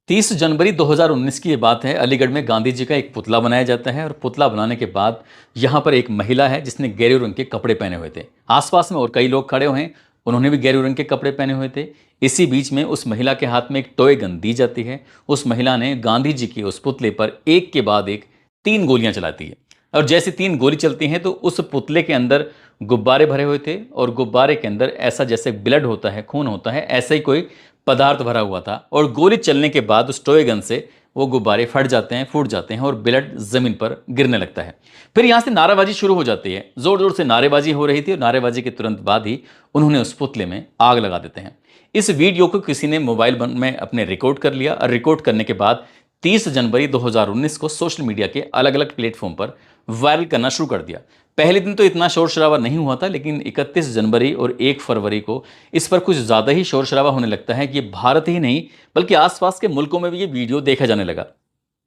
30 जनवरी 2019 की ये बात है। अलीगढ़ में गांधी जी का एक पुतला बनाया जाता है और पुतला बनाने के बाद यहाँ पर एक महिला है जिसने गेरू रंग के कपड़े पहने हुए थे। आसपास में और कई लोग खड़े हुए हैं, उन्होंने भी गेरू रंग के कपड़े पहने हुए थे। इसी बीच में उस महिला के हाथ में एक टॉय गन दी जाती है। उस महिला ने गांधी जी के उस पुतले पर एक के बाद एक 3 गोलियां चलाती है और जैसे 3 गोली चलती हैं तो उस पुतले के अंदर गुब्बारे भरे हुए थे और गुब्बारे के अंदर ऐसा जैसे ब्लड होता है, खून होता है, ऐसा ही कोई पदार्थ भरा हुआ था और गोली चलने के बाद उस टॉय गन से वो गुब्बारे फट जाते हैं, फूट जाते हैं और ब्लड जमीन पर गिरने लगता है। फिर यहां से नारेबाजी शुरू हो जाती है। जोर जोर से नारेबाजी हो रही थी और नारेबाजी के तुरंत बाद ही उन्होंने उस पुतले में आग लगा देते हैं। इस वीडियो को किसी ने मोबाइल में अपने रिकॉर्ड कर लिया और रिकॉर्ड करने के बाद 30 जनवरी 2019 को सोशल मीडिया के अलग अलग प्लेटफॉर्म पर वायरल करना शुरू कर दिया। पहले दिन तो इतना शोर शराबा नहीं हुआ था, लेकिन 31 जनवरी और 1 फरवरी को इस पर कुछ ज़्यादा ही शोर शराबा होने लगता है कि भारत ही नहीं बल्कि आसपास के मुल्कों में भी ये वीडियो देखा जाने लगा।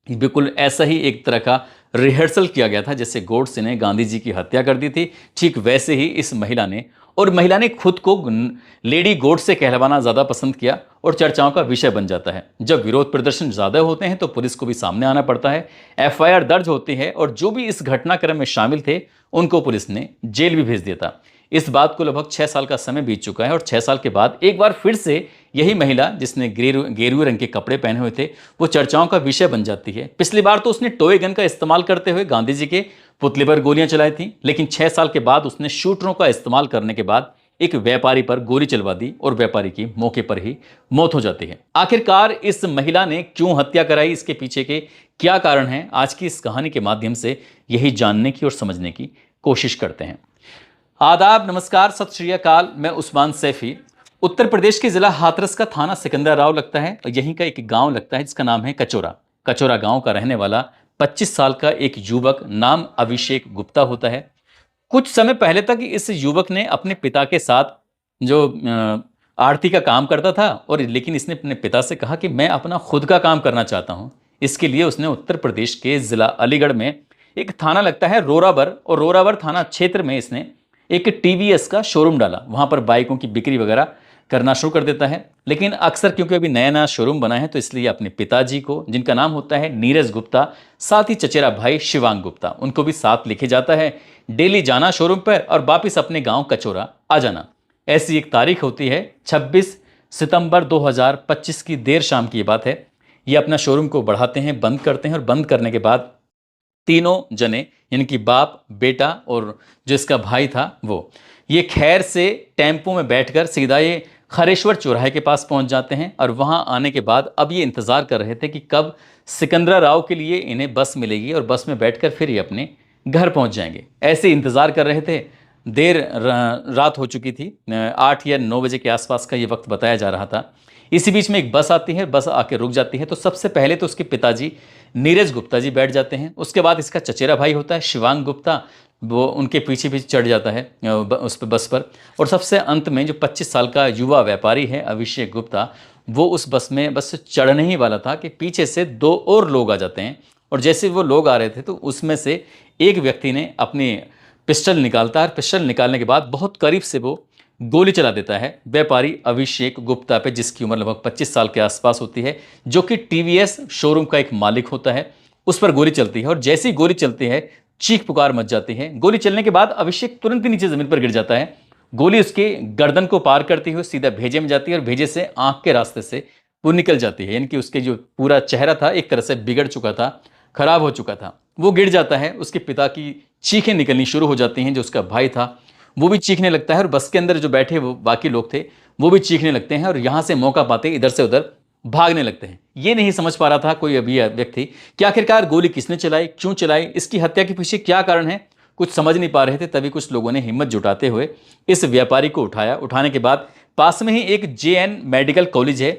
बिल्कुल ऐसा ही एक तरह का रिहर्सल किया गया था, जैसे गोडसे ने गांधी जी की हत्या कर दी थी, ठीक वैसे ही इस महिला ने खुद को लेडी गोडसे कहलवाना ज़्यादा पसंद किया और चर्चाओं का विषय बन जाता है। जब विरोध प्रदर्शन ज़्यादा होते हैं तो पुलिस को भी सामने आना पड़ता है, एफआईआर दर्ज होती है और जो भी इस घटनाक्रम में शामिल थे उनको पुलिस ने जेल भी भेज दिया था। इस बात को लगभग 6 साल का समय बीत चुका है और 6 साल के बाद एक बार फिर से यही महिला जिसने गेरुए रंग के कपड़े पहने हुए थे वो चर्चाओं का विषय बन जाती है। पिछली बार तो उसने टॉय गन का इस्तेमाल करते हुए गांधी जी के पुतले पर गोलियां चलाई थी, लेकिन 6 साल के बाद उसने शूटरों का इस्तेमाल करने के बाद एक व्यापारी पर गोली चलवा दी और व्यापारी की मौके पर ही मौत हो जाती है। आखिरकार इस महिला ने क्यों हत्या कराई, इसके पीछे के क्या कारण हैं, आज की इस कहानी के माध्यम से यही जानने की और समझने की कोशिश करते हैं। आदाब, नमस्कार, सत श्री अकाल। मैं उस्मान सैफी। उत्तर प्रदेश के जिला हाथरस का थाना सिकंदराव लगता है और यहीं का एक गांव लगता है जिसका नाम है कचोरा। कचोरा गांव का रहने वाला 25 साल का एक युवक नाम अभिषेक गुप्ता होता है। कुछ समय पहले तक इस युवक ने अपने पिता के साथ जो आड़ती का काम करता था और लेकिन इसने अपने पिता से कहा कि मैं अपना खुद का काम करना चाहता हूं। इसके लिए उसने उत्तर प्रदेश के जिला अलीगढ़ में एक थाना लगता है रोराबर, और रोराबर थाना क्षेत्र में इसने एक टीवीएस का शोरूम डाला। वहां पर बाइकों की बिक्री वगैरह करना शुरू कर देता है, लेकिन अक्सर क्योंकि अभी नया नया शोरूम बना है तो इसलिए अपने पिताजी को, जिनका नाम होता है नीरज गुप्ता, साथ ही चचेरा भाई शिवांग गुप्ता, उनको भी साथ लेके जाता है। डेली जाना शोरूम पर और वापिस अपने गांव कचोरा आ जाना। ऐसी एक तारीख होती है 26 सितंबर 2025 की देर शाम की ये बात है। ये अपना शोरूम को बढ़ाते हैं, बंद करते हैं और बंद करने के बाद तीनों जने यानी कि बाप, बेटा और जो इसका भाई था वो ये खैर से टेम्पो में बैठकर सीधा ये खरेश्वर चौराहे के पास पहुंच जाते हैं और वहां आने के बाद अब ये इंतज़ार कर रहे थे कि कब सिकंदराव के लिए इन्हें बस मिलेगी और बस में बैठकर फिर ये अपने घर पहुंच जाएंगे। ऐसे इंतज़ार कर रहे थे। देर रात हो चुकी थी, 8 या 9 बजे के आसपास का ये वक्त बताया जा रहा था। इसी बीच में एक बस आती है, बस आके रुक जाती है तो सबसे पहले तो उसके पिताजी नीरज गुप्ता जी बैठ जाते हैं। उसके बाद इसका चचेरा भाई होता है शिवांग गुप्ता, वो उनके पीछे भी चढ़ जाता है उस पर बस पर। और सबसे अंत में जो 25 साल का युवा व्यापारी है अभिषेक गुप्ता, वो उस बस में बस चढ़ने ही वाला था कि पीछे से 2 और लोग आ जाते हैं। और जैसे वो लोग आ रहे थे तो उसमें से एक व्यक्ति ने अपनी पिस्टल निकालता है। पिस्टल निकालने के बाद बहुत करीब से वो गोली चला देता है व्यापारी अभिषेक गुप्ता पे, जिसकी उम्र लगभग 25 साल के आसपास होती है, जो कि टीवीएस शोरूम का एक मालिक होता है। उस पर गोली चलती है और जैसे ही गोली चलती है चीख पुकार मच जाती है। गोली चलने के बाद अभिषेक तुरंत ही नीचे जमीन पर गिर जाता है। गोली उसके गर्दन को पार करती हुई सीधा भेजे में जाती है और भेजे से आंख के रास्ते से वो निकल जाती है। यानी कि उसके जो पूरा चेहरा था एक तरह से बिगड़ चुका था, खराब हो चुका था, वो गिर जाता है। उसके पिता की चीखें निकलनी शुरू हो जाती हैं। जो उसका भाई था वो भी चीखने लगता है और बस के अंदर जो बैठे वो बाकी लोग थे वो भी चीखने लगते हैं और यहाँ से मौका पाते इधर से उधर भागने लगते हैं। ये नहीं समझ पा रहा था कोई अभी व्यक्ति कि आखिरकार गोली किसने चलाई, क्यों चलाई, इसकी हत्या के पीछे क्या कारण है, कुछ समझ नहीं पा रहे थे। तभी कुछ लोगों ने हिम्मत जुटाते हुए इस व्यापारी को उठाया। उठाने के बाद पास में ही एक JN मेडिकल कॉलेज है,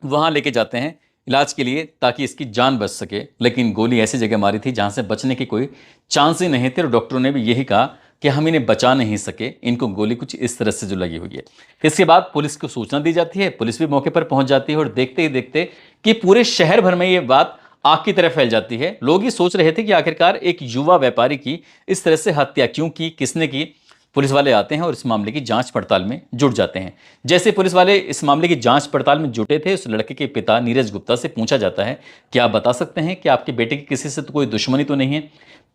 वहाँ लेके जाते हैं इलाज के लिए ताकि इसकी जान बच सके। लेकिन गोली ऐसी जगह मारी थी जहाँ से बचने की कोई चांस ही नहीं थे और डॉक्टरों ने भी यही कहा कि हम इन्हें बचा नहीं सके, इनको गोली कुछ इस तरह से जो लगी हुई है। इसके बाद पुलिस को सूचना दी जाती है, पुलिस भी मौके पर पहुंच जाती है और देखते ही देखते कि पूरे शहर भर में ये बात आग की तरह फैल जाती है। लोग ये सोच रहे थे कि आखिरकार एक युवा व्यापारी की इस तरह से हत्या क्यों की, किसने की। पुलिस वाले आते हैं और इस मामले की जांच पड़ताल में जुट जाते हैं। जैसे पुलिस वाले इस मामले की जांच पड़ताल में जुटे थे, उस लड़के के पिता नीरज गुप्ता से पूछा जाता है कि आप बता सकते हैं कि आपके बेटे की किसी से तो कोई दुश्मनी तो नहीं है।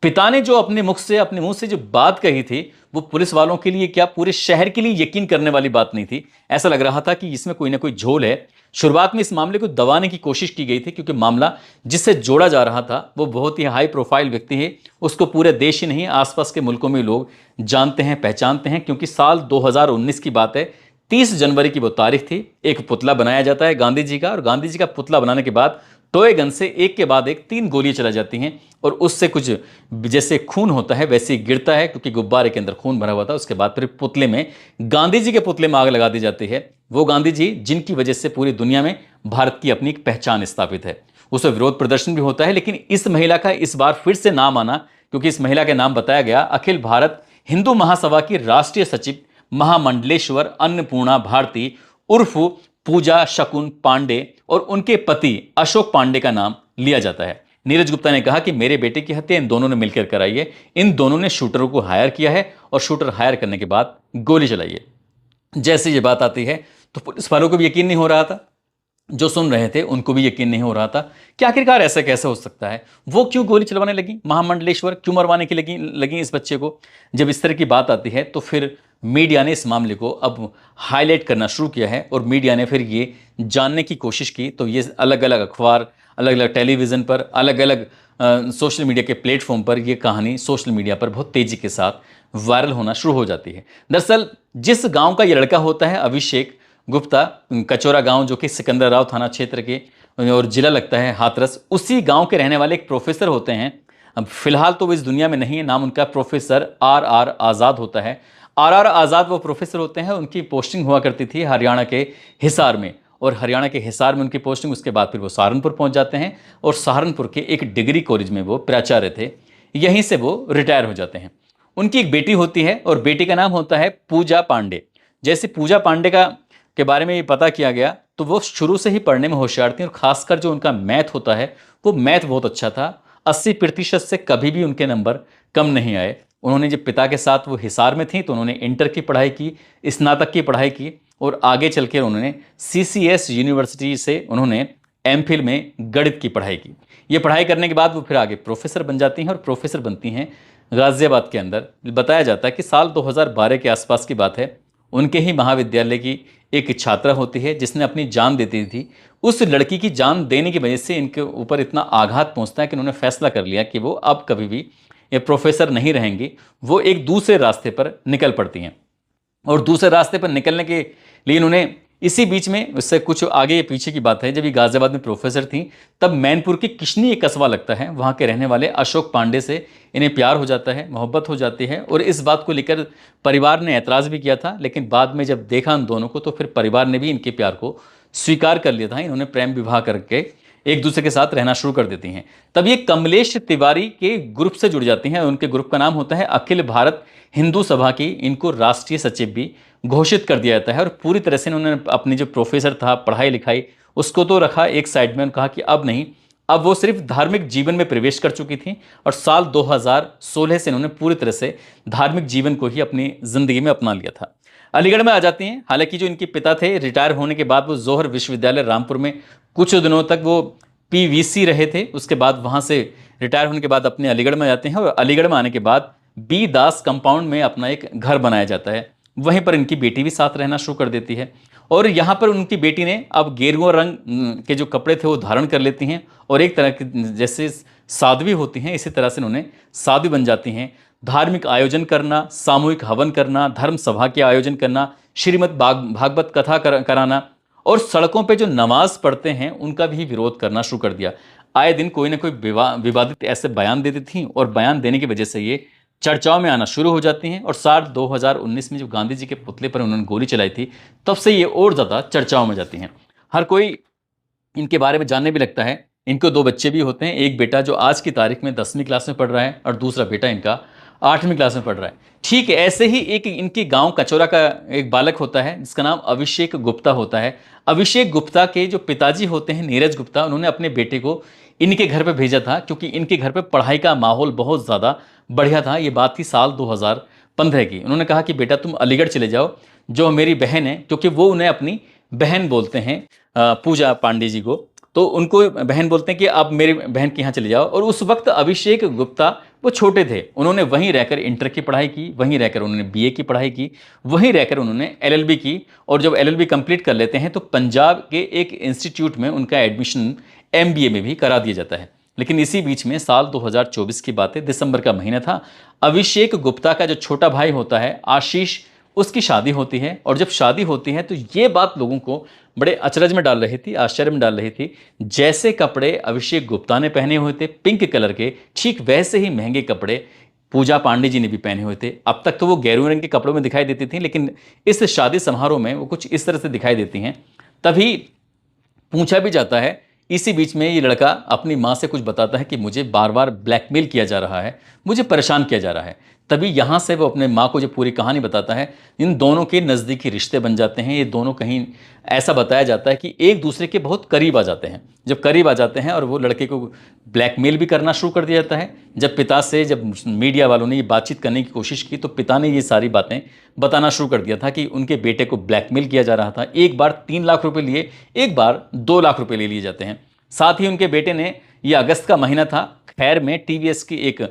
पिता ने जो अपने मुंह से जो बात कही थी, वो पुलिस वालों के लिए क्या पूरे शहर के लिए यकीन करने वाली बात नहीं थी। ऐसा लग रहा था कि इसमें कोई ना कोई झोल है। शुरुआत में इस मामले को दबाने की कोशिश की गई थी, क्योंकि मामला जिससे जोड़ा जा रहा था वो बहुत ही हाई प्रोफाइल व्यक्ति है। उसको पूरे देश ही नहीं, आसपास के मुल्कों में लोग जानते हैं, पहचानते हैं, क्योंकि साल 2019 की बात है। 30 जनवरी की वो तारीख थी। एक पुतला बनाया जाता है गांधी जी का, और गांधी जी का पुतला बनाने के बाद टॉय गन से एक के बाद एक 3 गोलियां चला जाती हैं, और उससे कुछ जैसे खून होता है वैसे ही गिरता है, क्योंकि गुब्बारे के अंदर खून भरा हुआ था। उसके बाद फिर पुतले में, गांधी जी के पुतले में आग लगा दी जाती है। वो गांधी जी जिनकी वजह से पूरी दुनिया में भारत की अपनी एक पहचान स्थापित है। उस विरोध प्रदर्शन भी होता है, लेकिन इस महिला का इस बार फिर से नाम आना, क्योंकि इस महिला के नाम बताया गया अखिल भारत हिंदू महासभा की राष्ट्रीय सचिव महामंडलेश्वर अन्नपूर्णा भारती उर्फ पूजा शकुन पांडे, और उनके पति अशोक पांडे का नाम लिया जाता है। नीरज गुप्ता ने कहा कि मेरे बेटे की हत्या इन दोनों ने मिलकर कराई है। इन दोनों ने शूटरों को हायर किया है, और शूटर हायर करने के बाद गोली चलाई है। जैसे ये बात आती है तो पुलिस वालों को भी यकीन नहीं हो रहा था, जो सुन रहे थे उनको भी यकीन नहीं हो रहा था कि आखिरकार ऐसा कैसे हो सकता है। वो क्यों गोली चलवाने लगी, महामंडलेश्वर क्यों मरवाने की लगी इस बच्चे को। जब इस तरह की बात आती है तो फिर मीडिया ने इस मामले को अब हाईलाइट करना शुरू किया है, और मीडिया ने फिर ये जानने की कोशिश की। तो ये अलग अलग अखबार, अलग अलग टेलीविज़न पर, अलग अलग सोशल मीडिया के प्लेटफॉर्म पर ये कहानी सोशल मीडिया पर बहुत तेज़ी के साथ वायरल होना शुरू हो जाती है। दरअसल जिस गांव का ये लड़का होता है अभिषेक गुप्ता, कचौरा गांव, जो कि सिकंदराव थाना क्षेत्र के और जिला लगता है हाथरस, उसी गांव के रहने वाले एक प्रोफेसर होते हैं। अब फिलहाल तो वो इस दुनिया में नहीं है। नाम उनका प्रोफेसर आर आज़ाद होता है। आर आज़ाद वो प्रोफेसर होते हैं। उनकी पोस्टिंग हुआ करती थी हरियाणा के हिसार में, और हरियाणा के हिसार में उनकी पोस्टिंग, उसके बाद फिर वो सहारनपुर पहुंच जाते हैं, और सहारनपुर के एक डिग्री कॉलेज में वो प्राचार्य थे। यहीं से वो रिटायर हो जाते हैं। उनकी एक बेटी होती है, और बेटी का नाम होता है पूजा पांडे। जैसे पूजा पांडे के बारे में ये पता किया गया, तो वो शुरू से ही पढ़ने में होशियार थी, और खासकर जो उनका मैथ होता है वो मैथ बहुत अच्छा था। 80% से कभी भी उनके नंबर कम नहीं आए। उन्होंने जब पिता के साथ वो हिसार में थी तो उन्होंने इंटर की पढ़ाई की, स्नातक की पढ़ाई की, और आगे चल के उन्होंने CCS यूनिवर्सिटी से उन्होंने MPhil में गणित की पढ़ाई की। ये पढ़ाई करने के बाद वो फिर आगे प्रोफेसर बन जाती हैं, और प्रोफेसर बनती हैं गाज़ियाबाद के अंदर। बताया जाता है कि साल 2012 के आसपास की बात है। उनके ही महाविद्यालय की एक छात्रा होती है जिसने अपनी जान दे दी थी। उस लड़की की जान देने की वजह से इनके ऊपर इतना आघात पहुंचता है कि उन्होंने फैसला कर लिया कि वो अब कभी भी ये प्रोफेसर नहीं रहेंगी। वो एक दूसरे रास्ते पर निकल पड़ती हैं, और दूसरे रास्ते पर निकलने के लिए इन्होंने इसी बीच में, उससे कुछ आगे पीछे की बात है, जब ये गाजियाबाद में प्रोफेसर थी तब मैनपुर की किशनी एक कस्बा लगता है, वहाँ के रहने वाले अशोक पांडे से इन्हें प्यार हो जाता है, मोहब्बत हो जाती है। और इस बात को लेकर परिवार ने ऐतराज़ भी किया था, लेकिन बाद में जब देखा उन दोनों को तो फिर परिवार ने भी इनके प्यार को स्वीकार कर लिया था। इन्होंने प्रेम विवाह करके एक दूसरे के साथ रहना शुरू कर देती हैं। तब ये कमलेश तिवारी के ग्रुप से जुड़ जाती हैं। उनके ग्रुप का नाम होता है अखिल भारत हिंदू सभा की। इनको राष्ट्रीय सचिव भी घोषित कर दिया जाता है, और पूरी तरह से उन्होंने अपनी जो प्रोफेसर था, पढ़ाई लिखाई, उसको तो रखा एक साइड में। कहा कि अब नहीं, अब वो सिर्फ धार्मिक जीवन में प्रवेश कर चुकी थी, और साल 2016 से उन्होंने पूरी तरह से धार्मिक जीवन को ही अपनी ज़िंदगी में अपना लिया था। अलीगढ़ में आ जाती हैं। हालांकि जो इनके पिता थे, रिटायर होने के बाद वो जौहर विश्वविद्यालय रामपुर में कुछ दिनों तक वो PVC रहे थे। उसके बाद वहाँ से रिटायर होने के बाद अपने अलीगढ़ में जाते हैं, और अलीगढ़ में आने के बाद B दास कंपाउंड में अपना एक घर बनाया जाता है। वहीं पर इनकी बेटी भी साथ रहना शुरू कर देती है, और यहाँ पर उनकी बेटी ने अब गेरुआ रंग के जो कपड़े थे वो धारण कर लेती हैं, और एक तरह की जैसे साध्वी होती हैं, इसी तरह से उन्होंने साध्वी बन जाती हैं। धार्मिक आयोजन करना, सामूहिक हवन करना, धर्म सभा के आयोजन करना, श्रीमद् भागवत कथा कराना, और सड़कों पे जो नमाज पढ़ते हैं उनका भी विरोध करना शुरू कर दिया। आए दिन कोई ना कोई विवादित ऐसे बयान देती थी, और बयान देने की वजह से ये चर्चाओं में आना शुरू हो जाती हैं। और साल 2019 में जब गांधी जी के पुतले पर उन्होंने गोली चलाई थी, तब से ये और ज़्यादा चर्चाओं में जाती हैं। हर कोई इनके बारे में जानने भी लगता है। इनको 2 बच्चे भी होते हैं। एक बेटा जो आज की तारीख में 10वीं क्लास में पढ़ रहा है, और दूसरा बेटा इनका 8वीं क्लास में पढ़ रहा है। ठीक है, ऐसे ही एक इनके गांव कचौरा का एक बालक होता है जिसका नाम अभिषेक गुप्ता होता है। अभिषेक गुप्ता के जो पिताजी होते हैं नीरज गुप्ता, उन्होंने अपने बेटे को इनके घर पे भेजा था, क्योंकि इनके घर पे पढ़ाई का माहौल बहुत ज़्यादा बढ़िया था। ये बात थी साल 2015 15 की। उन्होंने कहा कि बेटा तुम अलीगढ़ चले जाओ, जो मेरी बहन है, क्योंकि वो उन्हें अपनी बहन बोलते हैं, पूजा पांडे जी को, तो उनको बहन बोलते हैं कि आप मेरी बहन के यहाँ चले जाओ। और उस वक्त अभिषेक गुप्ता वो छोटे थे, उन्होंने वहीं रहकर इंटर की पढ़ाई की, वहीं रहकर उन्होंने बीए की पढ़ाई की, वहीं रहकर उन्होंने एलएलबी की। और जब एलएलबी कंप्लीट कर लेते हैं तो पंजाब के एक इंस्टीट्यूट में उनका एडमिशन एमबीए में भी करा दिया जाता है। लेकिन इसी बीच में साल 2024 की बात है, दिसंबर का महीना था, अभिषेक गुप्ता का जो छोटा भाई होता है आशीष, उसकी शादी होती है। और जब शादी होती है तो ये बात लोगों को बड़े अचरज में डाल रही थी, आश्चर्य में डाल रही थी। जैसे कपड़े अभिषेक गुप्ता ने पहने हुए थे पिंक कलर के, ठीक वैसे ही महंगे कपड़े पूजा पांडे जी ने भी पहने हुए थे। अब तक तो वो गेरू रंग के कपड़ों में दिखाई देती थी, लेकिन इस शादी समारोह में वो कुछ इस तरह से दिखाई देती हैं। तभी पूछा भी जाता है, इसी बीच में ये लड़का अपनी माँ से कुछ बताता है कि मुझे बार बार ब्लैकमेल किया जा रहा है, मुझे परेशान किया जा रहा है। तभी यहाँ से वो अपने माँ को जब पूरी कहानी बताता है, इन दोनों के नज़दीकी रिश्ते बन जाते हैं। ये दोनों कहीं ऐसा बताया जाता है कि एक दूसरे के बहुत करीब आ जाते हैं। जब करीब आ जाते हैं और वो लड़के को ब्लैकमेल भी करना शुरू कर दिया जाता है। जब पिता से, जब मीडिया वालों ने ये बातचीत करने की कोशिश की तो पिता ने ये सारी बातें बताना शुरू कर दिया था कि उनके बेटे को ब्लैकमेल किया जा रहा था। एक बार 3 लाख रुपए लिए, एक बार 2 लाख रुपए ले लिए जाते हैं। साथ ही उनके बेटे ने, ये अगस्त का महीना था, खैर में टीवीएस की एक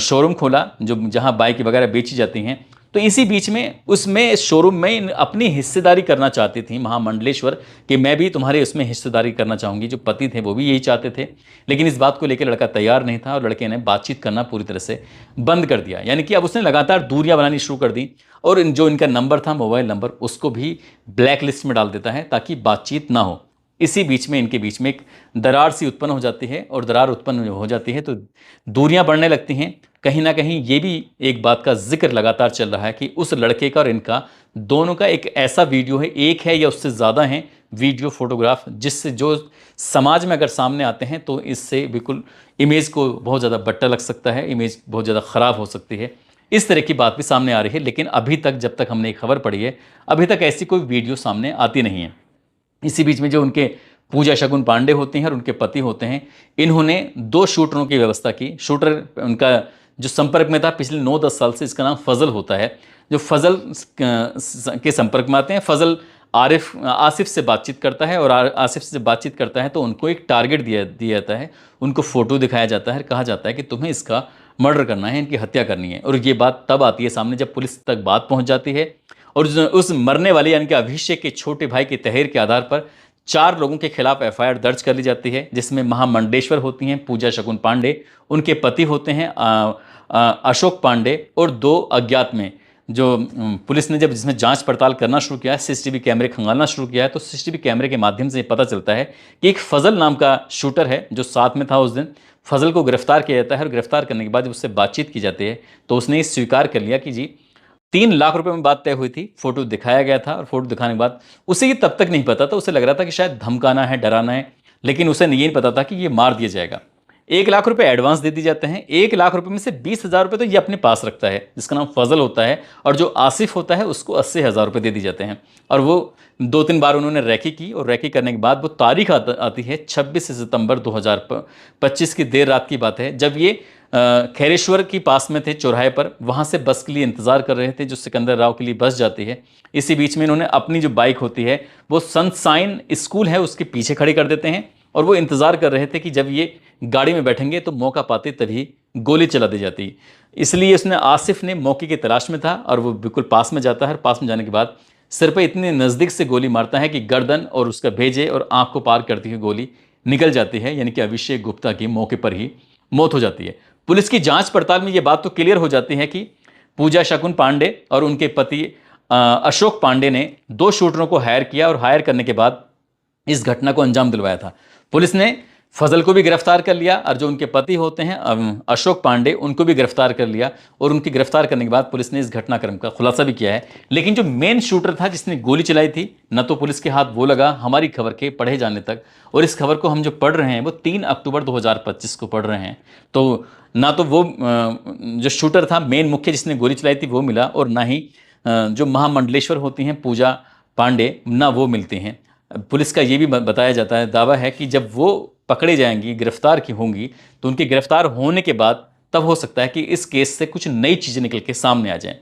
शोरूम खोला जो जहां बाइक वगैरह बेची जाती हैं। तो इसी बीच में उसमें शोरूम में अपनी हिस्सेदारी करना चाहती थी महामंडलेश्वर, कि मैं भी तुम्हारे उसमें हिस्सेदारी करना चाहूँगी। जो पति थे वो भी यही चाहते थे, लेकिन इस बात को लेकर लड़का तैयार नहीं था और लड़के ने बातचीत करना पूरी तरह से बंद कर दिया। यानी कि अब उसने लगातार दूरियां बनानी शुरू कर दी और जो इनका नंबर था, मोबाइल नंबर, उसको भी ब्लैक लिस्ट में डाल देता है ताकि बातचीत ना हो। इसी बीच में इनके बीच में एक दरार सी उत्पन्न हो जाती है और दरार उत्पन्न हो जाती है तो दूरियां बढ़ने लगती हैं। कहीं ना कहीं ये भी एक बात का जिक्र लगातार चल रहा है कि उस लड़के का और इनका दोनों का एक ऐसा वीडियो है, एक है या उससे ज़्यादा है वीडियो फोटोग्राफ, जिससे जो समाज में अगर सामने आते हैं तो इससे बिल्कुल इमेज को बहुत ज़्यादा बट्टा लग सकता है, इमेज बहुत ज़्यादा ख़राब हो सकती है। इस तरह की बात भी सामने आ रही है। लेकिन अभी तक, जब तक हमने एक खबर पढ़ी है, अभी तक ऐसी कोई वीडियो सामने आती नहीं है। इसी बीच में जो उनके पूजा शगुन पांडे होते हैं और उनके पति होते हैं, इन्होंने 2 शूटरों की व्यवस्था की। शूटर उनका जो संपर्क में था पिछले 9-10 साल से, इसका नाम फजल होता है। जो फजल के संपर्क में आते हैं, फजल आसिफ से बातचीत करता है और आसिफ से बातचीत करता है तो उनको एक टारगेट दिया जाता है, उनको फोटो दिखाया जाता है, कहा जाता है कि तुम्हें इसका मर्डर करना है, इनकी हत्या करनी है। और ये बात तब आती है सामने जब पुलिस तक बात पहुंच जाती है और उस मरने वाले यानी कि अभिषेक के छोटे भाई की तहरीर के आधार पर 4 लोगों के खिलाफ एफआईआर दर्ज कर ली जाती है, जिसमें महामंडलेश्वर होती हैं पूजा शगुन पांडे, उनके पति होते हैं अशोक पांडे, और 2 अज्ञात में जो पुलिस ने जब जिसमें जांच पड़ताल करना शुरू किया है, सीसीटीवी कैमरे खंगालना शुरू किया है, तो सीसीटीवी कैमरे के माध्यम से पता चलता है कि एक फजल नाम का शूटर है जो साथ में था उस दिन। फजल को गिरफ्तार किया जाता है और गिरफ्तार करने के बाद जब उससे बातचीत की जाती है तो उसने ये स्वीकार कर लिया कि जी 3 लाख रुपए में बात तय हुई थी। फोटो दिखाया गया था और फोटो दिखाने के बाद उसे ये तब तक नहीं पता था, उसे लग रहा था कि शायद धमकाना है, डराना है, लेकिन उसे ये नहीं पता था कि ये मार दिया जाएगा। 1 लाख रुपए एडवांस दे दिए जाते हैं। 1 लाख रुपए में से 20,000 रुपए तो ये अपने पास रखता है, जिसका नाम फजल होता है, और जो आसिफ होता है उसको 80,000 रुपए दे दिए जाते हैं। और वो 2-3 बार उन्होंने रैकी की और रैकी करने के बाद वो तारीख आती है 26 सितंबर 2025 की देर रात की बात है, जब ये खैरेश्वर की पास में थे चौराहे पर, वहाँ से बस के लिए इंतज़ार कर रहे थे जो सिकंदर राव के लिए बस जाती है। इसी बीच में इन्होंने अपनी जो बाइक होती है वो सनसाइन स्कूल है उसके पीछे खड़ी कर देते हैं और वो इंतज़ार कर रहे थे कि जब ये गाड़ी में बैठेंगे तो मौका पाते तभी गोली चला दी जाती। इसलिए उसने, आसिफ ने मौके की तलाश में था और वो बिल्कुल पास में जाता है। पास में जाने के बाद सिर पर इतने नज़दीक से गोली मारता है कि गर्दन और उसका भेजे और आँख को पार करती हुई गोली निकल जाती है, यानी कि अभिषेक गुप्ता की मौके पर ही मौत हो जाती है। पुलिस की जांच पड़ताल में ये बात तो क्लियर हो जाती है कि पूजा शगुन पांडे और उनके पति अशोक पांडे ने 2 शूटरों को हायर किया और हायर करने के बाद इस घटना को अंजाम दिलवाया था। पुलिस ने फजल को भी गिरफ्तार कर लिया और जो उनके पति होते हैं अशोक पांडे, उनको भी गिरफ्तार कर लिया और उनकी गिरफ्तार करने के बाद पुलिस ने इस घटनाक्रम का खुलासा भी किया है। लेकिन जो मेन शूटर था जिसने गोली चलाई थी, न तो पुलिस के हाथ वो लगा हमारी खबर के पढ़े जाने तक, और इस खबर को हम जो पढ़ रहे हैं वो 3 अक्टूबर 2025 को पढ़ रहे हैं, तो ना तो वो जो शूटर था मेन मुख्य जिसने गोली चलाई थी वो मिला, और ना ही जो महामंडलेश्वर होती हैं पूजा पांडे, ना वो मिलते हैं। पुलिस का ये भी बताया जाता है, दावा है कि जब वो पकड़े जाएंगी, गिरफ्तार की होंगी, तो उनके गिरफ्तार होने के बाद तब हो सकता है कि इस केस से कुछ नई चीज़ें निकल के सामने आ जाएं।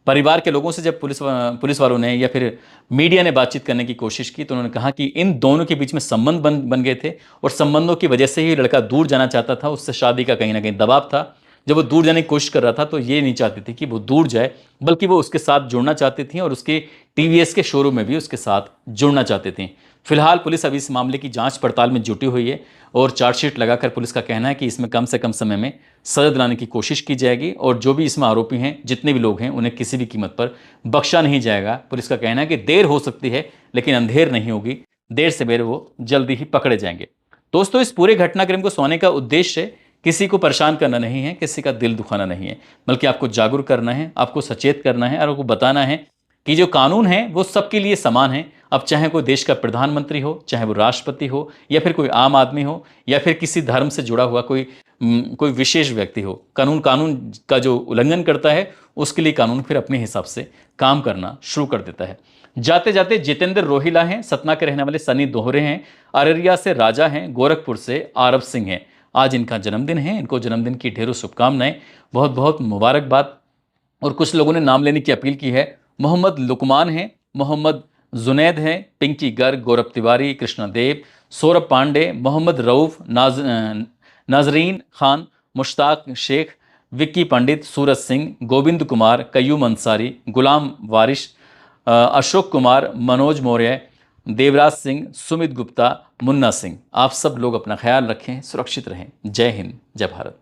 परिवार के लोगों से जब पुलिस वालों ने या फिर मीडिया ने बातचीत करने की कोशिश की तो उन्होंने कहा कि इन दोनों के बीच में संबंध बन गए थे और संबंधों की वजह से ही लड़का दूर जाना चाहता था, उससे शादी का कहीं ना कहीं दबाव था। जब वो दूर जाने की कोशिश कर रहा था तो ये नहीं चाहती थी कि वो दूर जाए, बल्कि वो उसके साथ जुड़ना चाहती थी और उसके टीवीएस के शोरूम में भी उसके साथ जुड़ना चाहती थी। फिलहाल पुलिस अभी इस मामले की जांच पड़ताल में जुटी हुई है और चार्जशीट लगाकर पुलिस का कहना है कि इसमें कम से कम समय में सजा दिलाने की कोशिश की जाएगी और जो भी इसमें आरोपी हैं, जितने भी लोग हैं, उन्हें किसी भी कीमत पर बख्शा नहीं जाएगा। पुलिस का कहना है कि देर हो सकती है लेकिन अंधेर नहीं होगी, देर से बेर वो जल्दी ही पकड़े जाएंगे। दोस्तों, इस पूरे घटनाक्रम को सुनाने का उद्देश्य किसी को परेशान करना नहीं है, किसी का दिल दुखाना नहीं है, बल्कि आपको जागरूक करना है, आपको सचेत करना है और आपको बताना है कि जो कानून है वो सबके लिए समान है। अब चाहे कोई देश का प्रधानमंत्री हो, चाहे वो राष्ट्रपति हो, या फिर कोई आम आदमी हो, या फिर किसी धर्म से जुड़ा हुआ कोई विशेष व्यक्ति हो, कानून का जो उल्लंघन करता है उसके लिए कानून फिर अपने हिसाब से काम करना शुरू कर देता है। जाते जाते जितेंद्र रोहिला हैं, सतना के रहने वाले सनी दोहरे हैं, अररिया से राजा हैं, गोरखपुर से आरब सिंह हैं। आज इनका जन्मदिन है, इनको जन्मदिन की ढेरों शुभकामनाएं, बहुत बहुत मुबारकबाद। और कुछ लोगों ने नाम लेने की अपील की है। मोहम्मद लुकमान हैं, मोहम्मद जुनैद हैं, पिंकी गर्ग, गौरव तिवारी, कृष्णा देव, सौरभ पांडे, मोहम्मद रऊफ, नाजरीन खान, मुश्ताक शेख, विक्की पंडित, सूरज सिंह, गोविंद कुमार, कयूम अंसारी, गुलाम वारिश, अशोक कुमार, मनोज मौर्य, देवराज सिंह, सुमित गुप्ता, मुन्ना सिंह। आप सब लोग अपना ख्याल रखें, सुरक्षित रहें। जय हिंद, जय भारत।